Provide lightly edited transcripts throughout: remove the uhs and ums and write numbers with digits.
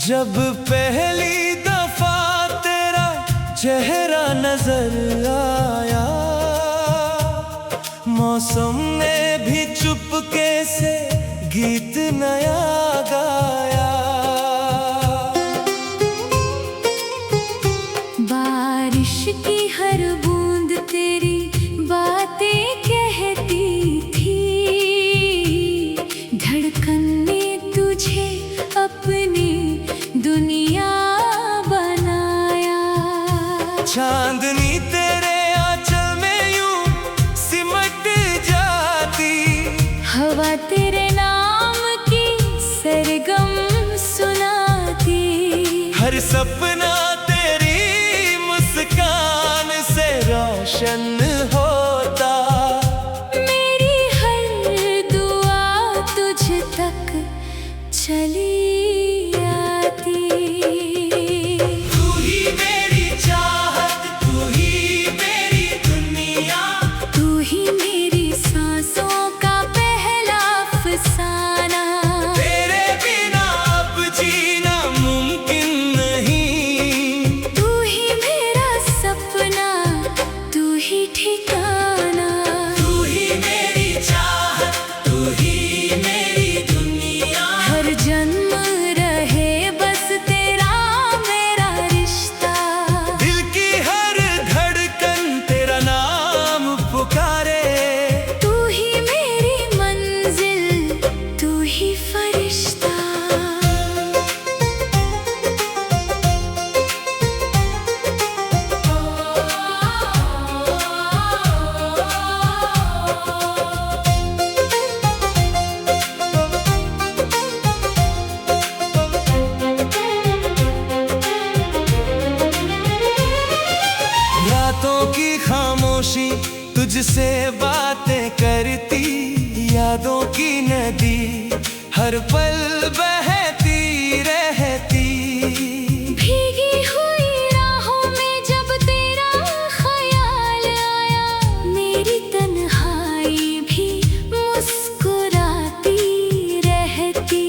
जब पहली दफा तेरा चेहरा नजर आया, मौसम ने भी चुपके से गीत नया गाया। बारिश की हर बूंद तेरी बातें कहती थी, धड़कन ने तुझे अपनी दुनिया बनाया। चांदनी तेरे आंचल में यूं सिमट जाती, हवा तेरे नाम की सरगम सुनाती। हर सपना तेरी मुस्कान से रोशन होता। मेरी हर दुआ तुझ तक चली आती। तू ही मेरी चाहत, तू ही मेरी दुनिया, तू ही मेरी सांसों का पहला अफसाना। तेरे बिना अब जीना मुमकिन नहीं। तू ही मेरा सपना, तू ही ठिकाना। तू ही मेरी चाहत, तू ही मेरी दुनिया। हर जन्म रहे बस तेरा मेरा रिश्ता। दिल की हर धड़कन तेरा नाम पुकारे। तू ही मेरी मंजिल, तू ही फरिश्ता। रातों की खामोशी तुझसे बातें करती, यादों की नदी हर पल बहती रहती। भीगी हुई राहों में जब तेरा ख्याल आया, मेरी तन्हाई भी मुस्कुराती रहती।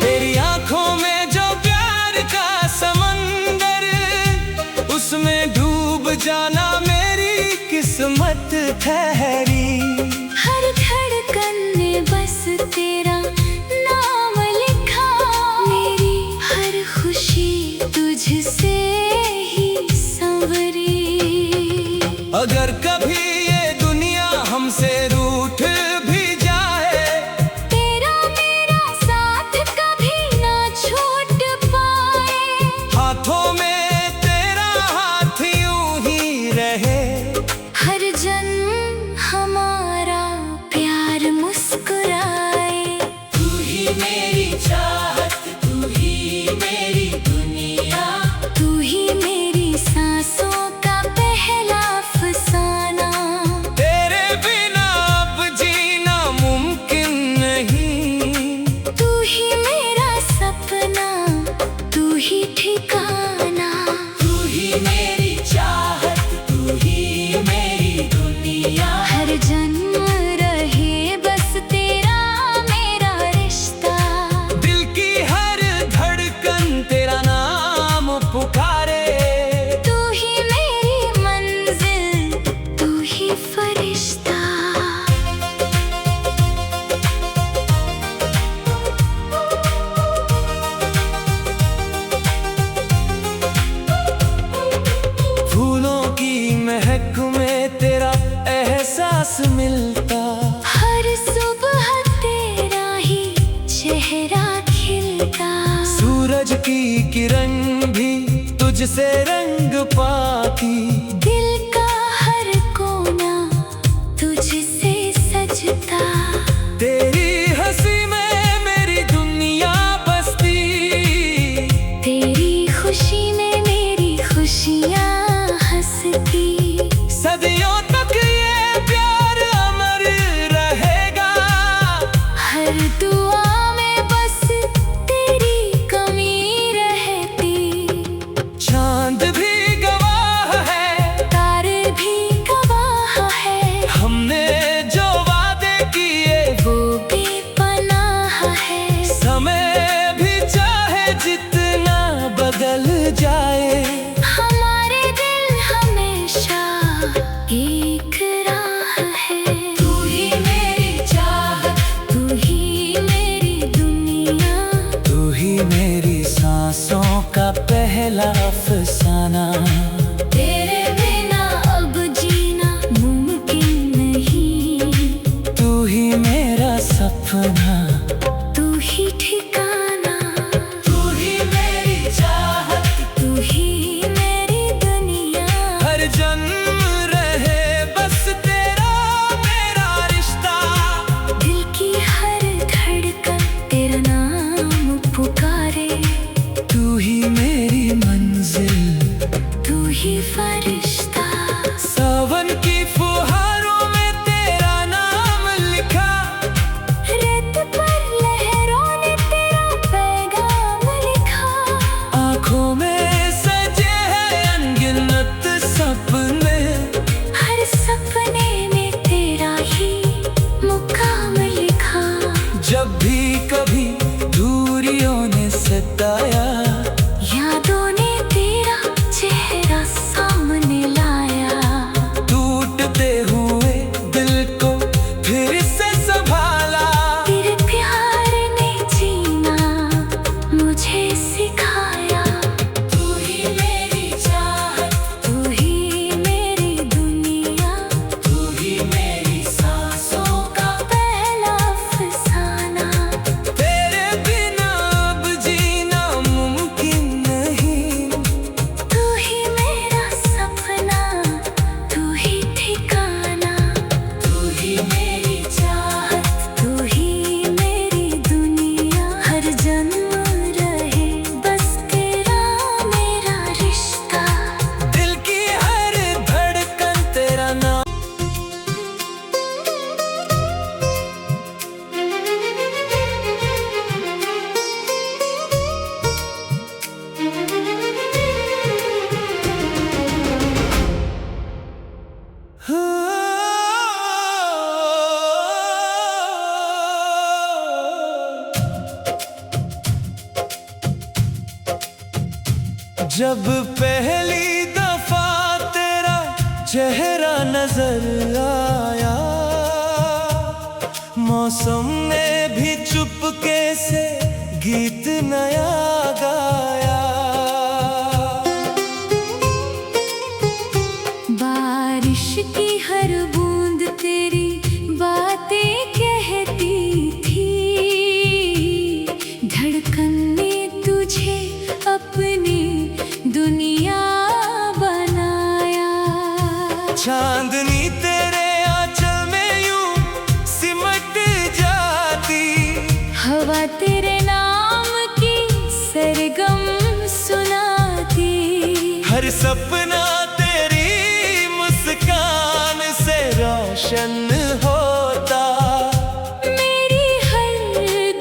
तेरी आंखों में जो प्यार का समंदर, उसमें डूब जाना मेरी किस्मत ठहरी। हर धड़कन ने बस तेरा नाम लिखा, मेरी हर खुशी तुझसे ही संवरी। अगर कभी ये दुनिया हमसे रूठ भी जाए, तेरा मेरा साथ कभी ना छूट पाए। हाथों में तेरा हाथ यूं ही रहे। हर जन्म हमारा प्यार मुस्कुराए। तू ही मेरी चाहत, तू ही मेरी दुनिया। तू ही मेरी सांसों का पहला अफसाना। तेरे बिना अब जीना मुमकिन नहीं। तू ही मेरा सपना, तू ही ठिकाना। तू ही मेरी चाहत, तू ही मेरी दुनिया। हर जन्म रहे बस तेरा मेरा रिश्ता। दिल की हर धड़कन तेरा नाम पुकारे। तू ही मेरी मंजिल, तू ही फरिश्ता। फूलों की महक में तेरा एहसास मिलता। हर सुबह तेरा ही चेहरा खिलता। सूरज की किरण भी तुझसे रंग पाती। दिल का हर कोना तुझसे सजता। तेरी हंसी में मेरी दुनिया बसती। तेरी खुशी में मेरी खुशियाँ हंसती। सदियों तक ये प्यार अमर रहेगा। हर दुआ में बस तेरी कमी रहती। चांद भी गवाह है, तारे भी गवाह है, हमने जो वादे किए वो बेपनाह है। समय भी चाहे ही फरिश्ता। सावन की फुहारों में तेरा नाम लिखा, रेत पर लहरों ने तेरा पैगाम लिखा। आँखों में सजे हैं अनगिनत सपने, हर सपने में तेरा ही मुकाम लिखा। जब भी कभी दूरियों ने सताया, यादों ने तेरा चेहरा सामने लाया। टूटते हुए दिल को फिर से संभाला, तेरे प्यार ने जीना मुझे सिखाया। तू ही मेरी चाहत, तू ही मेरी दुनिया, तू ही मेरी सांसों का पहला फसाना। तेरे बिना अब जीना मुमकिन नहीं। तू ही मेरा सपना, तू ही ठिकाना। तू ही मेरी चाहत, तू ही मेरी दुनिया। हर जन्म रहे बस तेरा मेरा रिश्ता। दिल की हर धड़कन तेरा नाम। जब पहली दफा तेरा चेहरा नजर आया, मौसम ने भी चुपके से गीत नया गाया। बारिश की हर बूंद तेरी बातें कहती थी। धड़कन ने तुझे अपनी दुनिया बनाया। चांदनी तेरे आंचल में यूं सिमट जाती, हवा तेरे नाम की सरगम सुनाती। हर सपना तेरी मुस्कान से रोशन होता। मेरी हर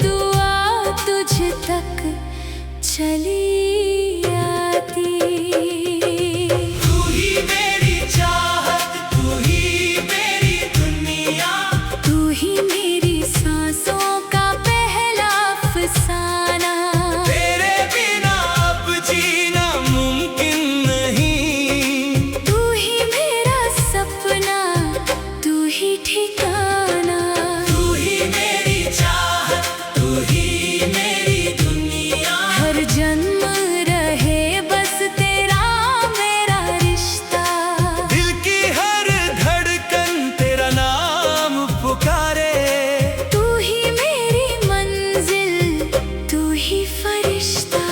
दुआ तुझ तक चली आती। तू ही मेरी चाहत, तू ही मेरी दुनिया, तू ही मेरी सांसों का पहला फसाना। तेरे बिना अब जीना मुमकिन नहीं। तू ही मेरा सपना, तू ही ठिकाना। तू ही मेरी चाहत, तू ही मेरी दुनिया। हर जन्म रहे बस तेरा मेरा रिश्ता। दिल की हर धड़कन तेरा नाम पुकारे। तू ही मेरी मंजिल, तू ही फरिश्ता।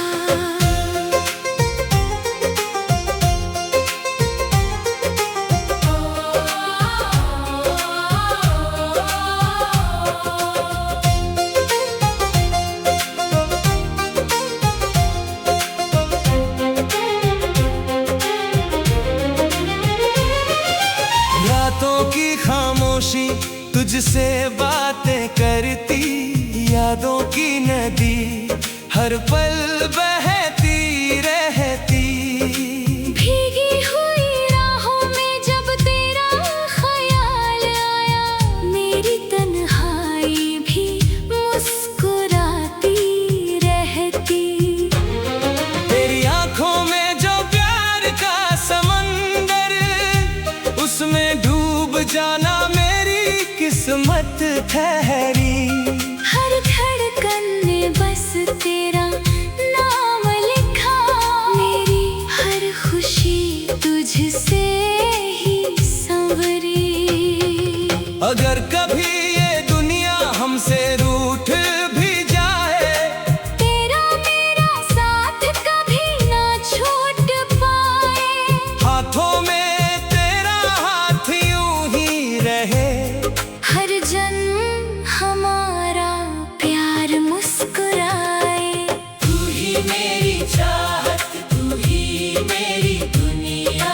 रातों की खामोशी तुझसे बातें करती, यादों की नदी हर पल बहती रहती। भीगी हुई राहों में जब तेरा ख्याल आया, मेरी तन्हाई भी मुस्कुराती रहती। तेरी आंखों में जो प्यार का समंदर, उसमें डूब जाना मेरी किस्मत ठहरी। हर धड़कन ने बस तेरा नाम लिखा। मेरी हर खुशी तुझसे ही संवरी। अगर कभी ये दुनिया हमसे रूठ भी जाए, तेरा मेरा साथ कभी ना छूट पाए। हाथों में तेरा हाथ यूं ही रहे। हर जन्म हमारा प्यार मुस्कुराए। तू ही मेरी चाहत, तू ही मेरी दुनिया,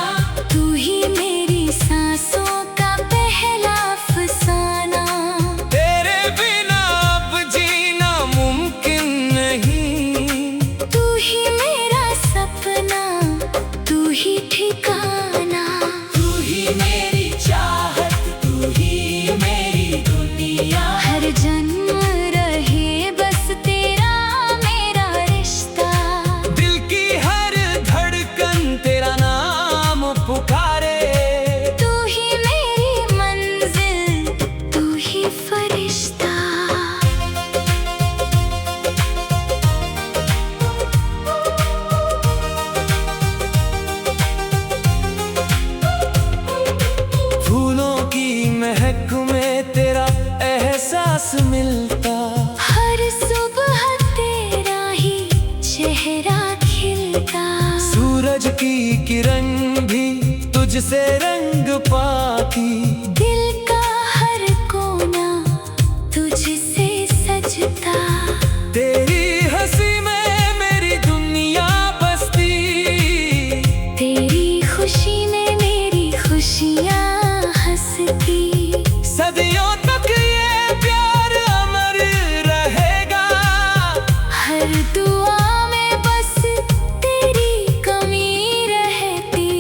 मिलता। हर सुबह तेरा ही चेहरा खिलता। सूरज की किरण भी तुझसे रंग पाती। दिल का हर कोना तुझसे सजता। तेरी हंसी में मेरी दुनिया बसती। तेरी खुशी में मेरी खुशियाँ हंसती। सदियों तक ये प्यार अमर रहेगा। हर दुआ में बस तेरी कमी रहती।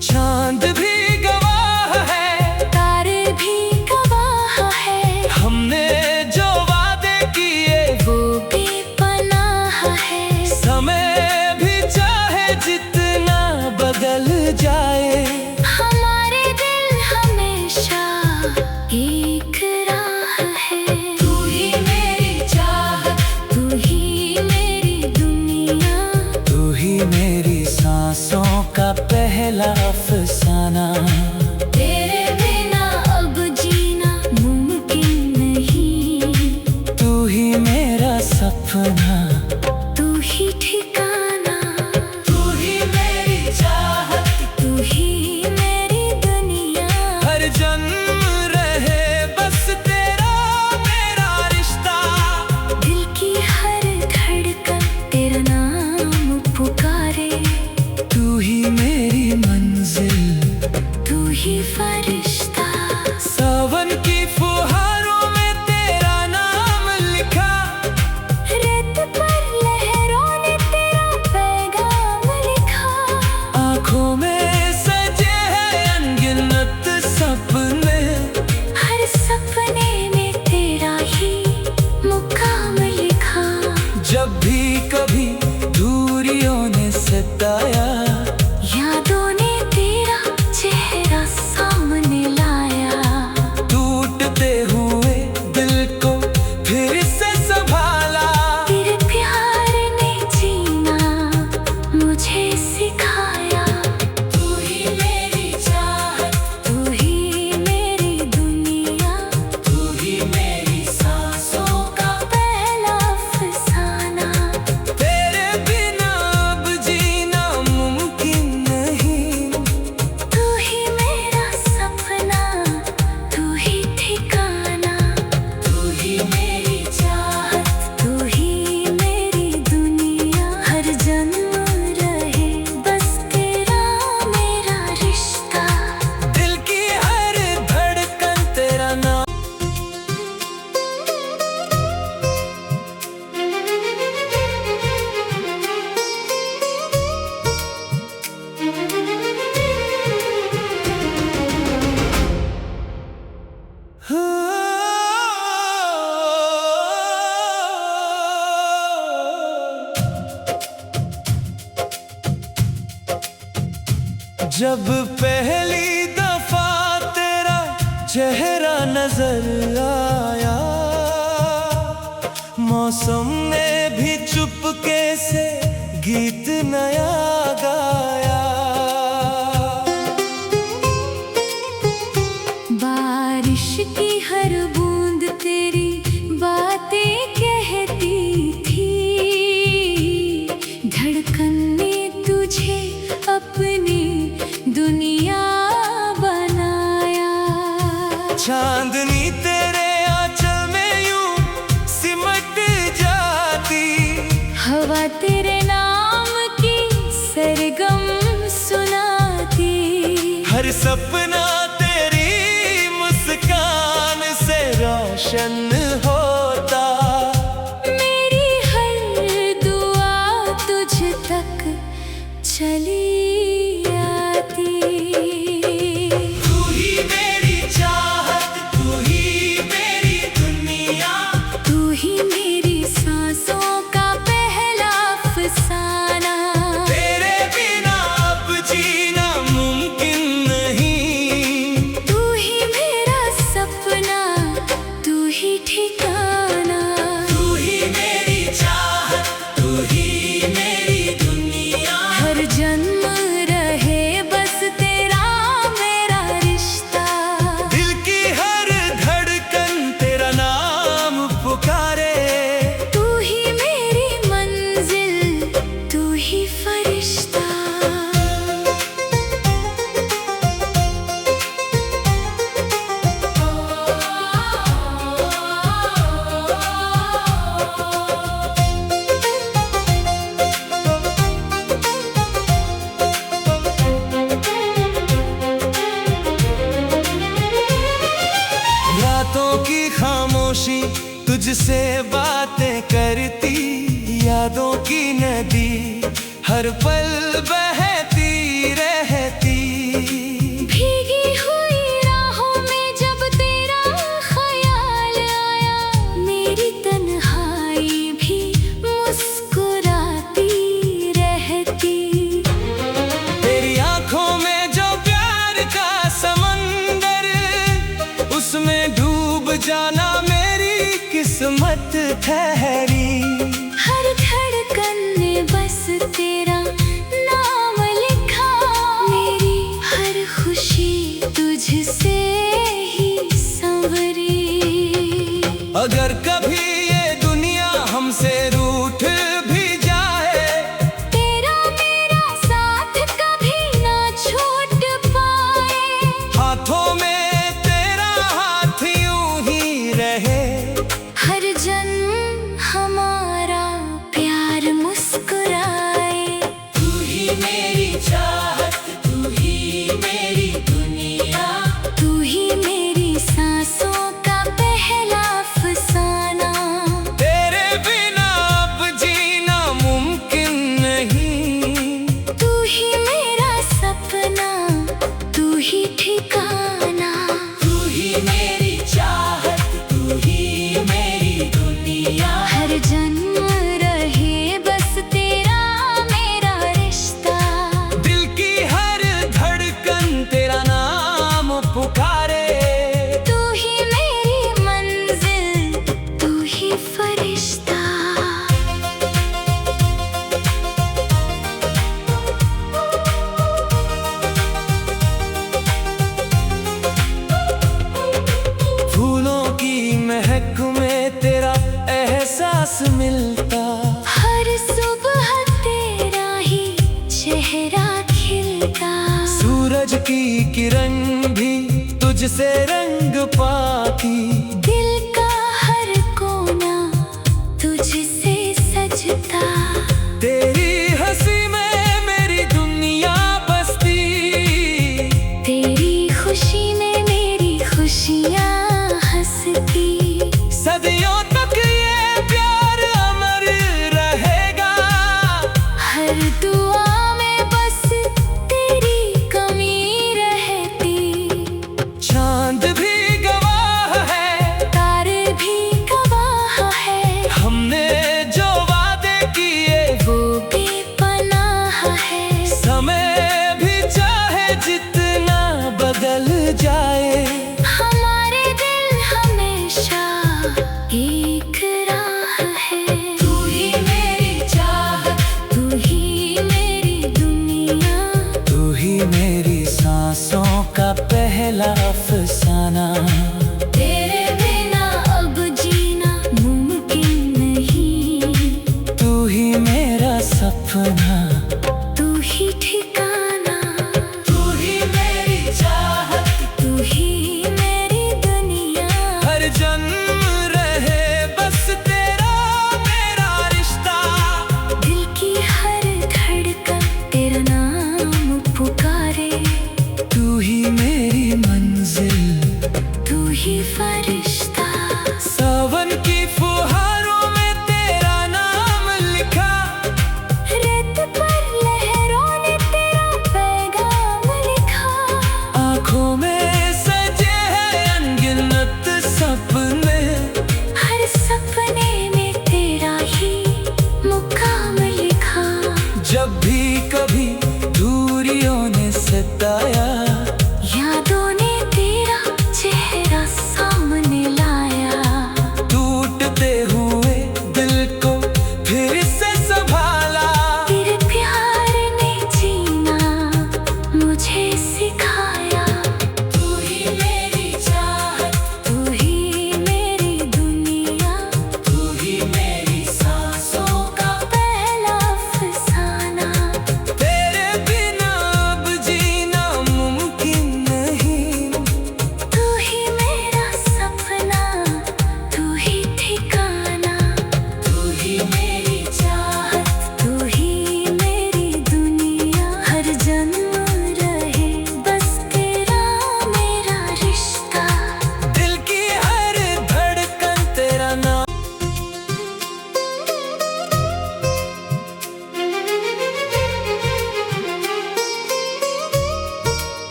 चांद भी गवाह है, तारे भी गवाह है। हमने जो वादे किए वो बेपनाह है। समय भी चाहे जितना बदल जाए। हमारे दिल हमेशा एक राह है। तू ही मेरी चाहत, तू ही मेरी दुनिया। तू ही मेरी सांसों का पहला अफसाना। तेरे बिना अब जीना मुमकिन नहीं। तू ही मेरा सपना, तू ही ठिकाना। तू ही मेरी चाहत, तू ही मेरी दुनिया। हर जन्म रहे बस तेरा मेरा रिश्ता। दिल की हर धड़कन तेरा नाम पुकारे। तू ही मेरी मंजिल, तू ही फरिश्ता। सावन की फुहारों में तेरा नाम लिखा। रेत पर लहरों ने तेरा पैगाम लिखा। आँखों में सजे हैं अनगिनत सपने। हर सपने में तेरा ही मुकाम लिखा। जब भी कभी दूरियों ने सताया, यादों ने तेरा चेहरा सामने लाया। टूटते हुए दिल को फिर से संभाला। तेरे प्यार ने जीना मुझे सिखाया। तू ही मेरी चाहत, तू ही मेरी दुनिया। तू ही मेरी सांसों का। पहला अफसाना। तेरे बिना अब जीना मुमकिन नहीं। तू ही मेरा सपना, तू ही ठिकाना। तू ही मेरी चाहत, तू ही मेरी दुनिया। हर जन्म रहे बस तेरा मेरा रिश्ता। दिल की हर धड़कन तेरा नाम। जब पहली दफा तेरा चेहरा नजर आया, मौसम ने भी चुपके से गीत नया गाया। बारिश की हर बूंद तेरी बातें कहती थी। धड़कन ने तुझे अपनी दुनिया बनाया। चांदनी तेरे आंचल में यूं सिमट जाती। हवा तेरे नाम की सरगम सुनाती। हर सपना तेरी मुस्कान से रोशन होता। मेरी हर दुआ तुझ तक चली आती। तू ही मेरी चाहत, तू ही मेरी दुनिया। तू ही मेरी सांसों का पहला अफसाना। तेरे बिना अब जीना मुमकिन नहीं। तू ही मेरा सपना, तू ही तुझसे बातें करती यादों की नदी हर पल बहती रहती। भीगी हुई राहों में जब तेरा ख्याल आया, मेरी तन्हाई भी मुस्कुराती रहती। तेरी आंखों में जो प्यार का समंदर, उसमें डूब जाना मेरी किस्मत ठहरी। हर धड़कन ने बस तेरा नाम लिखा, मेरी हर खुशी तुझसे ही संवरी। अगर कभी ये दुनिया हमसे रूठ भी जाए, तेरा मेरा साथ कभी ना छूट पाए। हाथों में तेरा हाथ यूं ही रहे। हर जन्म हमारा प्यार मुस्कुराए। तू ही मेरी चाहत, तू ही मेरी दुनिया। तू ही मेरी सांसों का पहला फसाना। तेरे बिना अब जीना मुमकिन नहीं। तू ही मेरा सपना, तू ही ठिकाना। तू ही मेरी चाहत, तू ही मेरी दुनिया। हर जन्म रहे बस तेरा मेरा रिश्ता। दिल की हर धड़कन तेरा नाम पुकारे। तू ही मेरी मंजिल, तू ही फरिश्ता। फूलों की महक में तेरा एहसास मिलता। हर सुबह तेरा ही चेहरा खिलता। सूरज की किरण भी तुझसे रंग पाती। दिल का हर कोना तुझसे सजता। तेरी हंसी में मेरी दुनिया बसती। तेरी खुशी में मेरी खुशियाँ हंसती। सदियों तक ये प्यार अमर रहेगा। हर दुआ में बस तेरी कमी रहती। चांद भी गवाह है, तारे भी गवाह है, हमने जो वादे किए वो बेपनाह है। समय भी चाहे जितना बदल जाए, हमारे दिल हमेशा एक राह है। तू ही मेरी चाहत, तू ही मेरी दुनिया। तू ही मेरी सांसों का पहला अफसाना। तेरे बिना अब जीना मुमकिन नहीं। तू ही मेरा सपना, तू ही ठिकाना। तू ही मेरी चाहत। तू ही मेरी दुनिया। हर जन्म रहे बस तेरा मेरा रिश्ता। दिल की हर धड़कन तेरा नाम पुकारे। तू ही मेरी मंजिल, तू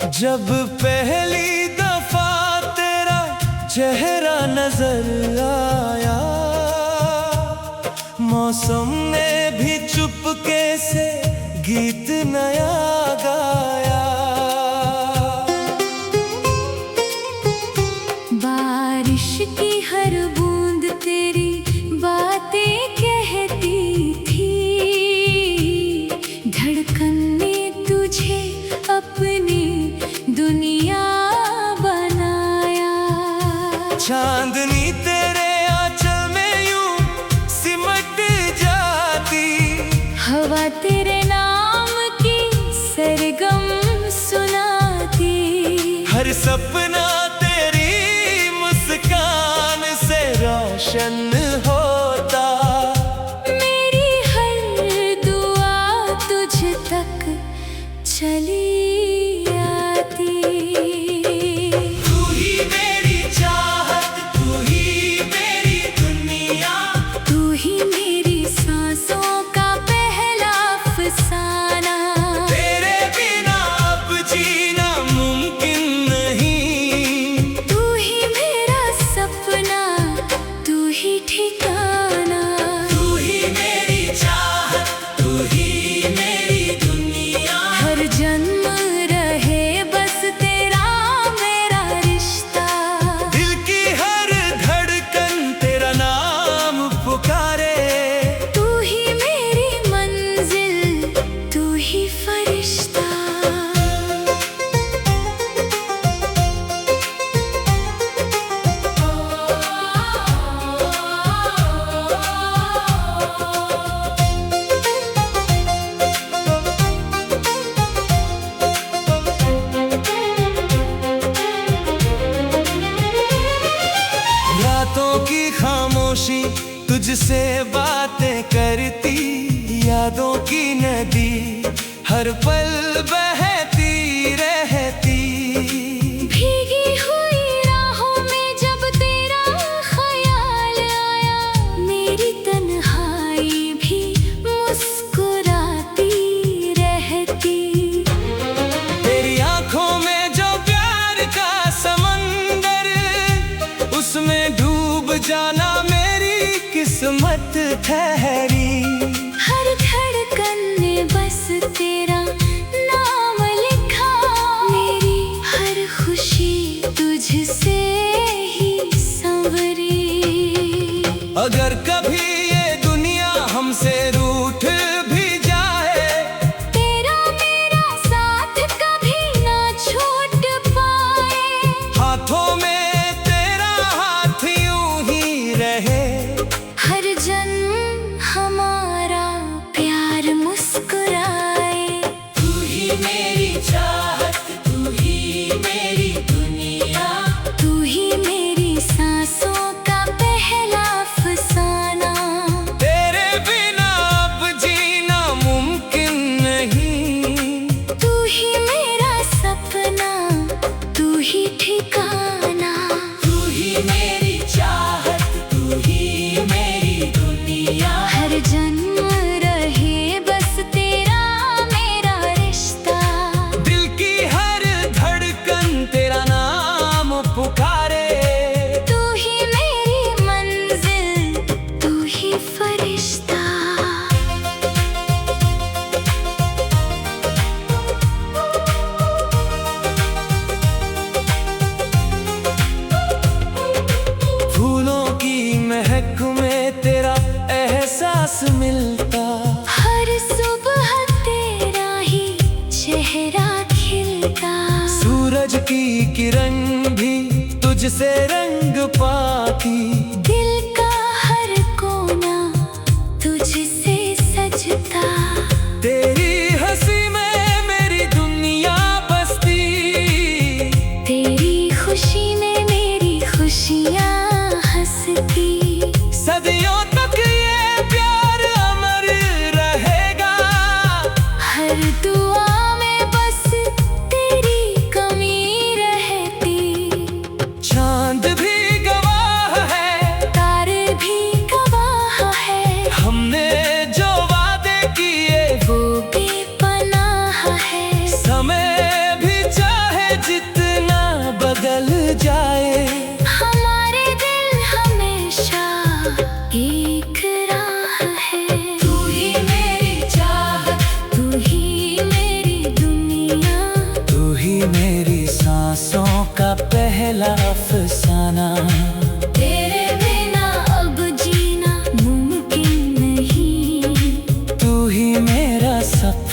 जब पहली दफा तेरा चेहरा नजर आया, मौसम ने भी चुपके से गीत नया गाया। बारिश की हर बूंद तेरी बातें कहती थी, धड़कन ने तुझे अपनी दुनिया बनाया। चांदनी तेरे आंचल में यूं सिमट जाती, हवा तेरे नाम की सरगम सुनाती। हर सपना तेरी मुस्कान से रोशन होता। मेरी हर दुआ तुझ तक चली आती। तू ही मेरी चाहत, तू ही मेरी दुनिया, तू ही मेरी सांसों का पहला अफसाना। तेरे बिना अब जीना मुमकिन नहीं। तू ही मेरा सपना, तू ही ठिकाना। तू ही मेरी चाहत, तू ही मेरी दुनिया, हर जन्म रहे बस तेरा मेरा रिश्ता। दिल की हर धड़कन तेरा नाम पुकारे। तू ही मेरी मंजिल, तू ही फरिश्ता। रातों की खामोशी तुझसे बातें करती, यादों की नदी हर पल बहती रहती। भीगी हुई राहों में जब तेरा ख्याल आया, मेरी तन्हाई भी मुस्कुराती रहती। तेरी आंखों में जो प्यार का समंदर, उसमें डूब जाना मेरी किस्मत ठहरी। हर धड़कन ने बस तेरा नाम लिखा, मेरी हर खुशी तुझसे ही संवरी। अगर कभी ये दुनिया हमसे रूठ भी जाए, तेरा मेरा साथ कभी ना छूट पाए। हाथों में तेरा हाथ यूं ही रहे। हर जन्म हमारा प्यार मुस्कुराए। तू ही मेरी चाहत, तू ही मेरी दुनिया, तू ही मेरी सांसों का पहला अफसाना। तेरे बिना अब जीना मुमकिन नहीं। तू ही मेरा सपना, तू ही ठिकाना। तू ही मेरी चाहत, तू ही मेरी दुनिया, हर जन्म रहे बस तेरा मेरा रिश्ता। दिल की हर धड़कन तेरा नाम पुकारे। तू ही मेरी मंजिल, तू ही फरिश्ता। फूलों की महक में तेरा एहसास मिलता, हर सुबह तेरा ही चेहरा खिलता। सूरज की किरण भी तुझसे रंग पाती। दिल का हर कोना तुझसे सजता। तेरी हंसी में मेरी दुनिया बसती, तेरी खुशी में मेरी खुशियाँ हंसती। सदियों तक ये प्यार अमर रहेगा। हर दुआ में बस तेरी कमी रहती। चांद भी गवाह है, तारे भी गवाह है, हमने जो वादे किए वो भी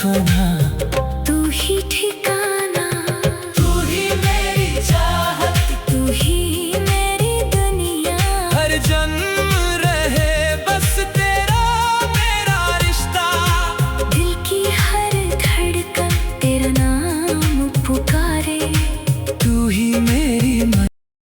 फना